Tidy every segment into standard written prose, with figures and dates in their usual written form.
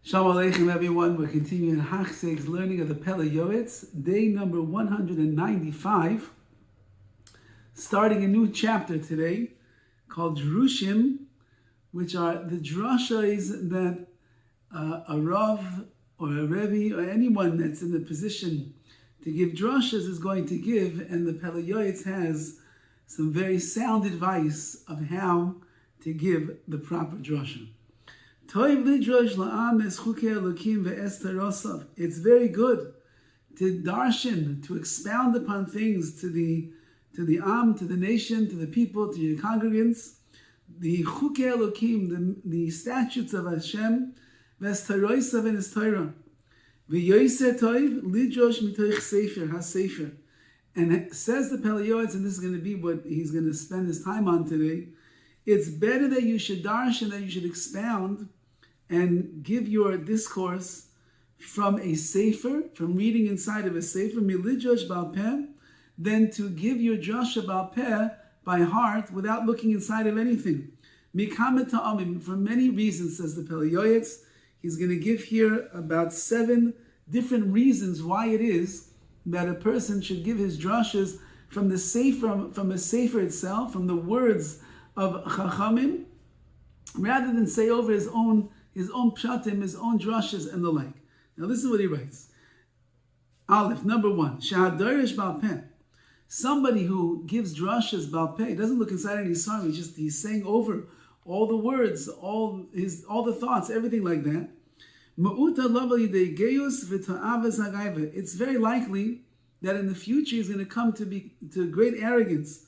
Shalom Aleichem, everyone. We're continuing Hachzeg's learning of the Pele Yoetz, day number 195, starting a new chapter today called Drushim, which are the drashas that a Rav or a Rabbi or anyone that's in the position to give drashas is going to give, and the Pele Yoetz has some very sound advice of how to give the proper drasha. It's very good to darshan, to expound upon things to the Am, to the nation, to the people, to your congregants. The chukei Elokim, the statutes of Hashem, v'estaroisav and his Torah. V'yoyse toiv lidrosh mitoich sefer ha-sefer. And it says the Pele Yoetz, and this is going to be what he's going to spend his time on today. It's better that you should darshan, that you should expound and give your discourse from a sefer, from reading inside of a sefer, milidrash bal peh, than to give your drasha bal peh by heart without looking inside of anything. Mikamet ta'amim, for many reasons, says the Pele Yoetz. He's going to give here about 7 different reasons why it is that a person should give his drashas from the sefer, from a sefer itself, from the words of Chachamim, rather than say over his own pshatim, his own drashas and the like. Now this is what he writes. Aleph, number 1, shahadarish bal peh. Somebody who gives drashas bal peh doesn't look inside any song. He's saying over all the words, all the thoughts, everything like that. It's very likely that in the future he's going to come to great arrogance,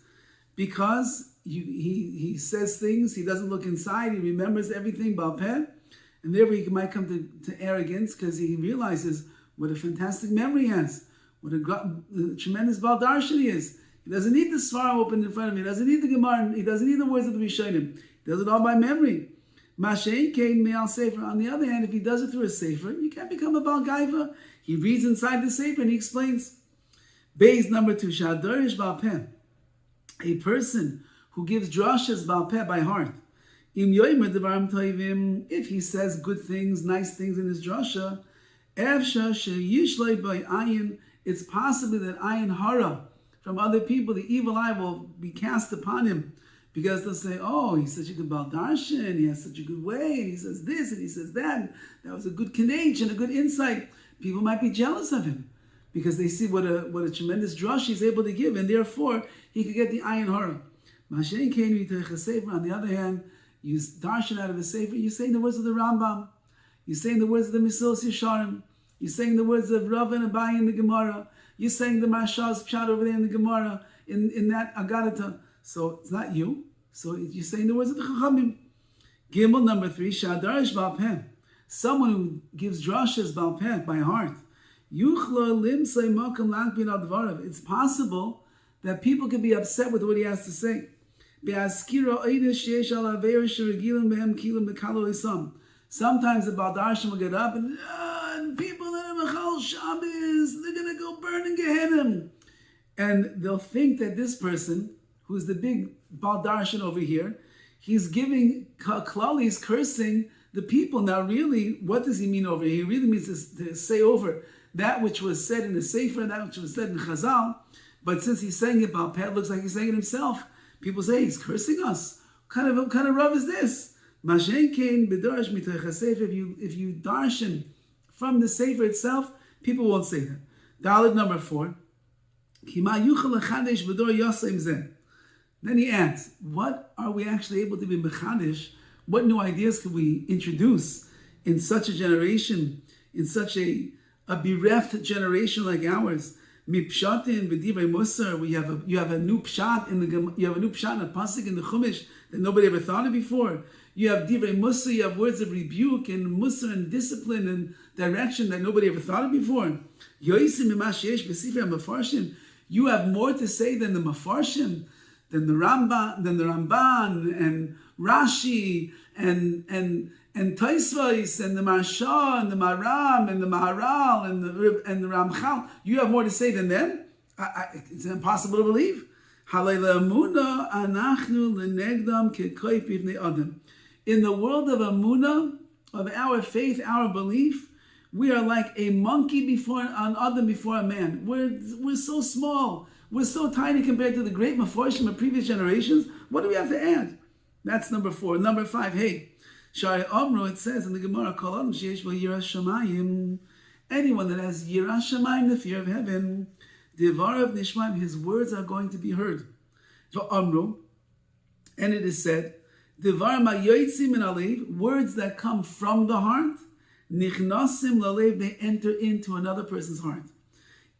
because he says things, he doesn't look inside, he remembers everything bal peh, and therefore he might come to arrogance because he realizes what a fantastic memory he has, what a tremendous bal darshan he is. He doesn't need the Svarim open in front of him, he doesn't need the Gemara, he doesn't need the words of the Rishonim, he does it all by memory. Mashein kein me'al sefer. On the other hand, if he does it through a sefer, you can't become a bal gaiva. He reads inside the sefer and he explains. Beis number 2, shadarish bal peh. A person who gives drashas bal peh by heart. Im yoymer devarim toivim, if he says good things, nice things in his drasha, efsha sheyishloi by ayin, it's possible that ayin hara, from other people, the evil eye will be cast upon him, because they'll say, oh, he's such a good bal darshan, he has such a good way, and he says this and he says that, that was a good kinech and a good insight. People might be jealous of him because they see what a tremendous drush he's able to give, and therefore he could get the ayin hara. On the other hand, you darshan out of a sefer, you're saying the words of the Rambam, you're saying the words of the Mesilas Yesharim, you're saying the words of Rav and Abai in the Gemara, you're saying the Marshal's pshat over there in the Gemara, in that Agadata. So it's not you. So you're saying the words of the Chachamim. Gimel number 3, shadarish bal peh. Someone who gives drashas bal peh by heart. It's possible that people can be upset with what he has to say. Sometimes the bal darshan will get up and people that are Mechal Shabbos, they're going to go burn in Gehenna. And they'll think that this person, who's the big bal darshan over here, he's giving klal, he's cursing the people. Now really, what does he mean over here? He really means to say over that which was said in the Sefer, that which was said in Chazal. But since he's saying it bal peh, it looks like he's saying it himself. People say, he's cursing us. What kind of Rav is this? If you darshan from the Sefer itself, people won't say that. Dalit number 4. Then he adds, what are we actually able to be mechadish? What new ideas can we introduce in such a generation, in such a bereft generation like ours? Mipshatin v'divrei musar, you have a new pshat in a pasuk in the Chumash that nobody ever thought of before. You have divrei musar, you have words of rebuke and musar and discipline and direction that nobody ever thought of before. Yoisim imashesh b'sifrei mafarshim, you have more to say than the mafarshim, than the Ramban and Rashi and Taisvais and the Marsha and the Maram and the Maharal and the Ramchal. You have more to say than them? It's impossible to believe. In the world of Amunah, of our faith, our belief, we are like a monkey before an Adam before a man. We're so small. We're so tiny compared to the great Meforshim of previous generations. What do we have to add? That's number 4. Number 5, hey, Shari Amro, it says in the Gemara, Kol Adam sheyesh bo yiras shamayim, anyone that has yiras shamayim, the fear of heaven, devarav nishmaim, his words are going to be heard. Amro, and it is said, devar ma yoetzim min alev, words that come from the heart, nichnasim lalev, they enter into another person's heart.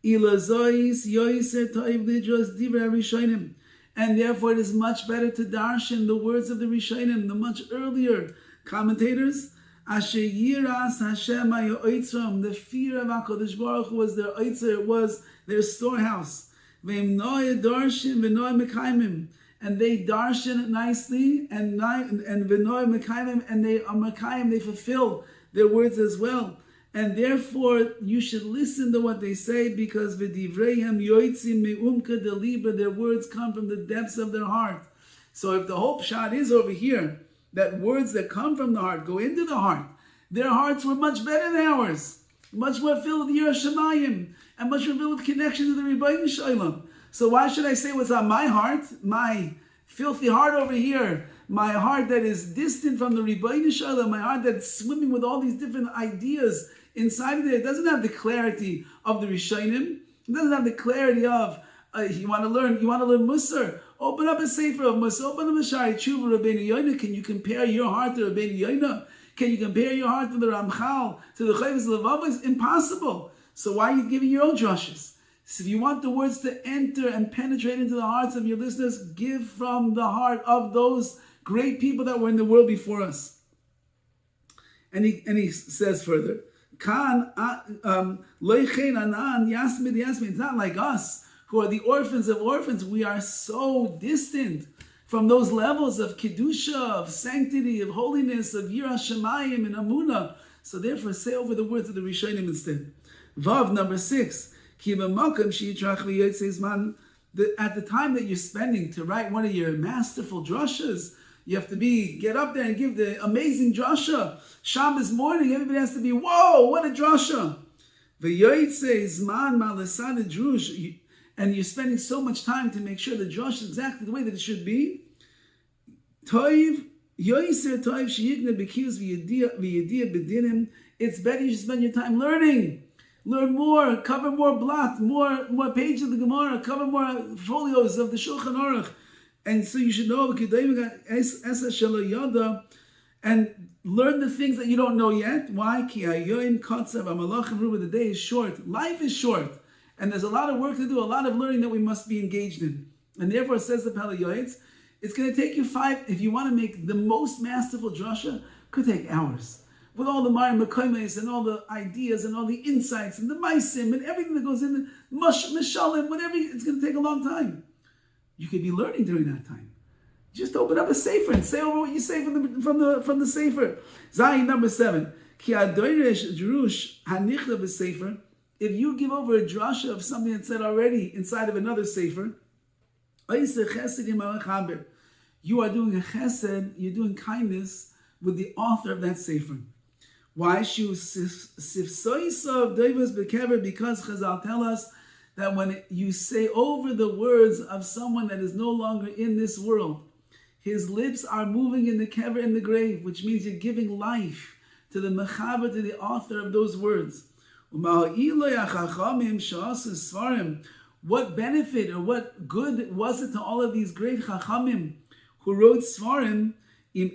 Ilazois yoiser toiv lidros divrei rishonim, and therefore it is much better to darshan the words of the rishonim, the much earlier commentators. Asher yiras Hashem ha'yotzram, the fear of HaKadosh Baruch Hu was their oitzer, it was their storehouse. Ve'im noy darshin v'noy mekaimim, and they darshan it nicely, and v'noy mekaimim, and they are mekayim, they fulfill their words as well. And therefore, you should listen to what they say, because v'divreihem yoitzim me'umka delibra, their words come from the depths of their heart. So if the whole shot is over here, that words that come from the heart go into the heart, their hearts were much better than ours, much more filled with Yiras Shamayim, and much more filled with connection to the Rebbeinu Shalom. So why should I say what's on my heart, my filthy heart over here, my heart that is distant from the Rebbeinu Shalom, my heart that's swimming with all these different ideas inside of it? It doesn't have the clarity of the Rishonim. It doesn't have the clarity of you want to learn Musar. Open up a Sefer of Musar. Open up a Shari Tshuva Rabbeinu Yoina. Can you compare your heart to Rabbeinu Yoina? Can you compare your heart to the Ramchal, to the Chovos Levavos? It's impossible. So why are you giving your own drushes? So if you want the words to enter and penetrate into the hearts of your listeners, give from the heart of those great people that were in the world before us. And he says further, it's not like us, who are the orphans of orphans. We are so distant from those levels of Kedusha, of sanctity, of holiness, of Yiras Shamayim and Amunah. So therefore, say over the words of the Rishonim instead. Vav, number 6. At the time that you're spending to write one of your masterful drashas, you have to get up there and give the amazing drasha. Shabbos morning, everybody has to be, whoa, what a drasha. And you're spending so much time to make sure the drasha is exactly the way that it should be. It's better you should spend your time learning. Learn more, cover more blot, more pages of the Gemara, cover more folios of the Shulchan Aruch. And so you should know, and learn the things that you don't know yet. Why? The day is short. Life is short. And there's a lot of work to do, a lot of learning that we must be engaged in. And therefore, says the Pele Yoetz, it's going to take you 5, if you want to make the most masterful drasha, could take hours. With all the Marim Mekoimes and all the ideas and all the insights and the Maisim and everything that goes in, Mishalim, whatever, it's going to take a long time. You could be learning during that time. Just open up a sefer and say over what you say from the sefer. Zayin number 7. If you give over a drasha of something that's said already inside of another sefer, you are doing a chesed, you're doing kindness with the author of that sefer. Why? Because Chazal tell us that when you say over the words of someone that is no longer in this world, his lips are moving in the kever, in the grave, which means you're giving life to the mechaber, to the author of those words. What benefit or what good was it to all of these great chachamim who wrote svarim if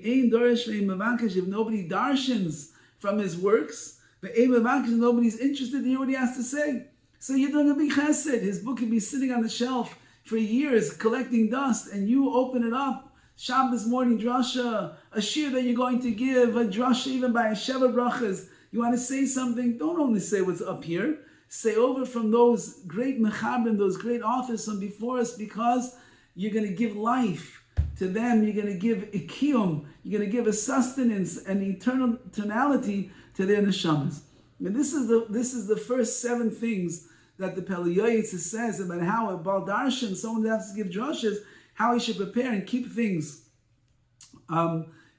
nobody darshans from his works, nobody's interested to hear what he has to say. So you're doing a big chesed. His book could be sitting on the shelf for years collecting dust, and you open it up, Shabbos morning drasha, a shir that you're going to give, a drasha even by a Sheva Brachas. You want to say something, don't only say what's up here, say over from those great mechabrim, those great authors from before us, because you're going to give life to them, you're going to give ikiyum, you're going to give a sustenance and eternal tonality to their neshamas. And this is the first 7 things that the Pele Yoetz says about how a Baal Darshan, someone that has to give drashas, how he should prepare and keep things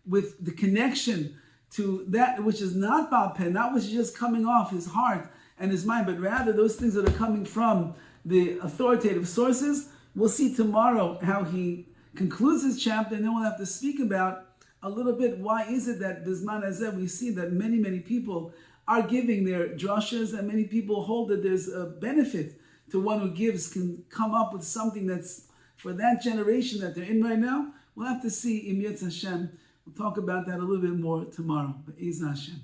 with the connection to that which is not Baal Peh, not which is just coming off his heart and his mind, but rather those things that are coming from the authoritative sources. We'll see tomorrow how he concludes his chapter, and then we'll have to speak about a little bit why is it that Bisman Hazeh we see that many people are giving their drashas, and many people hold that there's a benefit to one who gives, can come up with something that's for that generation that they're in right now. We'll have to see Im Yetz Hashem. We'll talk about that a little bit more tomorrow. Be'ez Hashem.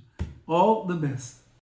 All the best.